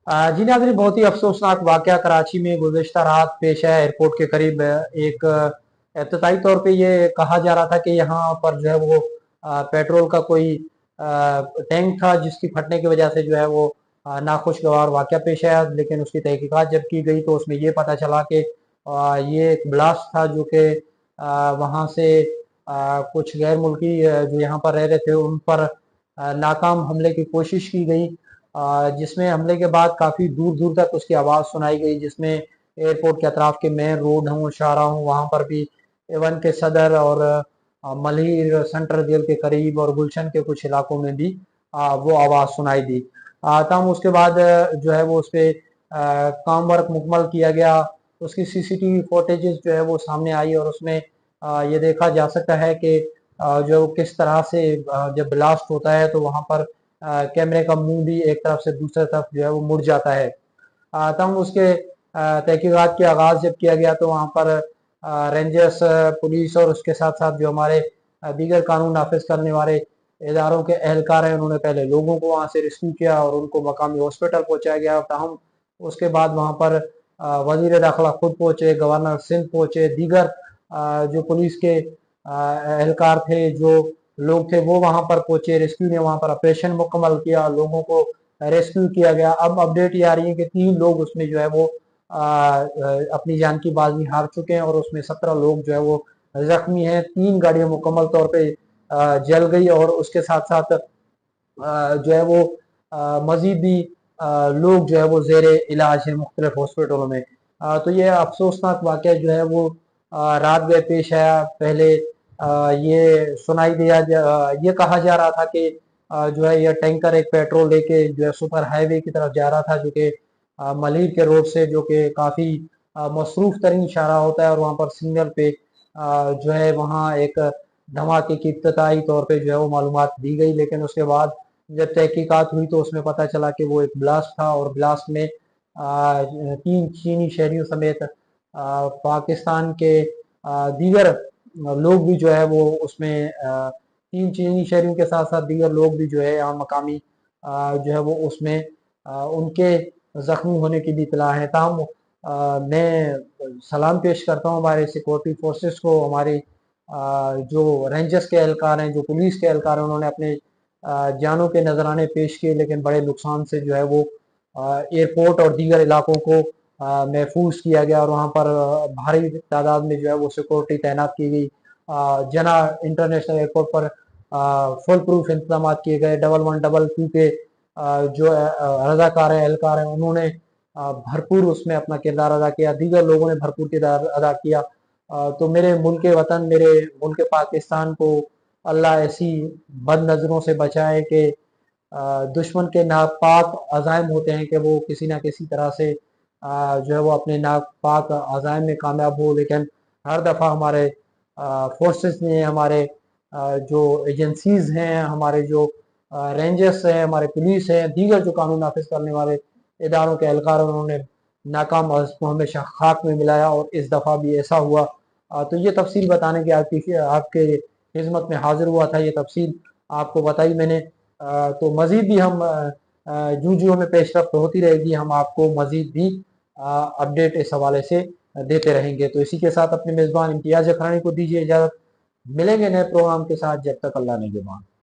जी नाज़रीन, बहुत ही अफसोसनाक वाक़या कराची में गुज़िश्ता रात पेश आया। एयरपोर्ट के करीब एक इब्तदाई तौर पे ये कहा जा रहा था कि यहाँ पर जो है वो पेट्रोल का कोई टैंक था जिसकी फटने की वजह से जो है वो नाखुशगवार वाक़या पेश आया। लेकिन उसकी तहकीकात जब की गई तो उसमें ये पता चला कि ये एक ब्लास्ट था जो कि वहाँ से कुछ गैर मुल्की जो यहाँ पर रह रहे थे उन पर नाकाम हमले की कोशिश की गई, जिसमें हमले के बाद काफ़ी दूर दूर तक उसकी आवाज़ सुनाई गई, जिसमें एयरपोर्ट के अतराफ के मेन रोड हों, शाहरा हों, वहाँ पर भी एवन के सदर और मलिर सेंट्रल जेल के करीब और गुलशन के कुछ इलाकों में भी वो आवाज़ सुनाई दी। तब उसके बाद जो है वो उस पर काम वर्क मुकम्मल किया गया। उसकी सीसीटीवी फुटेजेस जो है वो सामने आई और उसमें ये देखा जा सकता है कि जो किस तरह से जब ब्लास्ट होता है तो वहाँ पर कैमरे का मुंह भी एक तरफ से दूसरी तरफ जो है वो मुड़ जाता है। तब उसके तहकीकात के आगाज़ जब किया गया तो वहाँ पर रेंजर्स, पुलिस और उसके साथ साथ जो हमारे दीगर कानून नाफिज करने वाले इदारों के एहलकार हैं, उन्होंने पहले लोगों को वहाँ से रेस्क्यू किया और उनको मकामी हॉस्पिटल पहुँचाया गया। ताहम उसके बाद वहाँ पर वजीर दाखिला खुद पहुँचे, गवर्नर सिंध पहुँचे, दीगर जो पुलिस के एहलकार थे, जो लोग थे वो वहाँ पर पहुँचे। रेस्क्यू ने वहाँ पर ऑपरेशन मुकम्मल किया, लोगों को रेस्क्यू किया गया। अब अपडेट ये आ रही है कि 3 लोग उसमें जो है वो अपनी जान की बाजी हार चुके हैं और उसमें 17 लोग जो है वो जख्मी हैं। 3 गाड़ियां मुकम्मल तौर पे जल गई और उसके साथ साथ जो है वो मजीद भी लोग जो है वो जेर इलाज है मुख्तलिफ हॉस्पिटलों में। तो ये अफसोसनाक वाक़या जो है वो रात गए पेश आया। पहले ये सुनाई दिया, ये कहा जा रहा था कि जो है यह टैंकर एक पेट्रोल लेके जो है सुपर हाईवे की तरफ जा रहा था, जो कि मलिर के रोड से, जो कि काफ़ी मसरूफ तरीन शारा होता है और वहाँ पर सिग्नल पे जो है वहाँ एक धमाके की इब्तदाई तौर पे जो है वो मालूमात दी गई। लेकिन उसके बाद जब तहकीकात हुई तो उसमें पता चला कि वो एक ब्लास्ट था और ब्लास्ट में 3 चीनी शहरियों समेत पाकिस्तान के दीगर लोग भी जो है वो उसमें 3 चीनी शहरियों के साथ साथ दीगर लोग भी जो है यहाँ मकामी जो है वो उसमें उनके जख्मी होने की भी इतला है। ताहम मैं सलाम पेश करता हूँ हमारे सिक्योरिटी फोर्सेस को, हमारे जो रेंजर्स के एहलकार हैं, जो पुलिस के एहलकार हैं, उन्होंने अपने जानों के नजराने पेश किए, लेकिन बड़े नुकसान से जो है वो एयरपोर्ट और दीगर इलाकों को महफूज किया गया और वहाँ पर भारी तादाद में जो है वो सिक्योरिटी तैनात की गई। जना इंटरनेशनल एयरपोर्ट पर फुल प्रूफ इंतजाम किए गए। 1112 के जो रजाकार हैं, एहलकार हैं, उन्होंने भरपूर उसमें अपना किरदार अदा किया, दीगर लोगों ने भरपूर किरदार अदा किया। तो मेरे मुल्क के वतन, मेरे मुल्क पाकिस्तान को अल्लाह ऐसी बद नज़रों से बचाए कि दुश्मन के नापाक अज़ाइम होते हैं कि वो किसी ना किसी तरह से जो है वो अपने नापाक अज़ाइम में कामयाब हो। लेकिन हर दफ़ा हमारे फोर्सेस ने, हमारे जो एजेंसीज हैं, हमारे जो रेंजर्स हैं, हमारे पुलिस हैं, दीगर जो कानून नाफिज करने वाले इदारों के एहलकार, उन्होंने नाकाम को हमेशा खाक में मिलाया और इस दफ़ा भी ऐसा हुआ। तो ये तफसील बताने की आपके खिदमत में हाजिर हुआ था। ये तफसील आपको बताई मैंने। तो मज़ीद भी हम जूं जूं हमें पेशरफ्त होती रहेगी, हम आपको मज़ीद भी अपडेट इस हवाले से देते रहेंगे। तो इसी के साथ अपने मेज़बान इम्तियाज़ अखरानी को दीजिए इजाज़त। मिलेंगे नए प्रोग्राम के साथ, जब तक अल्लाह ने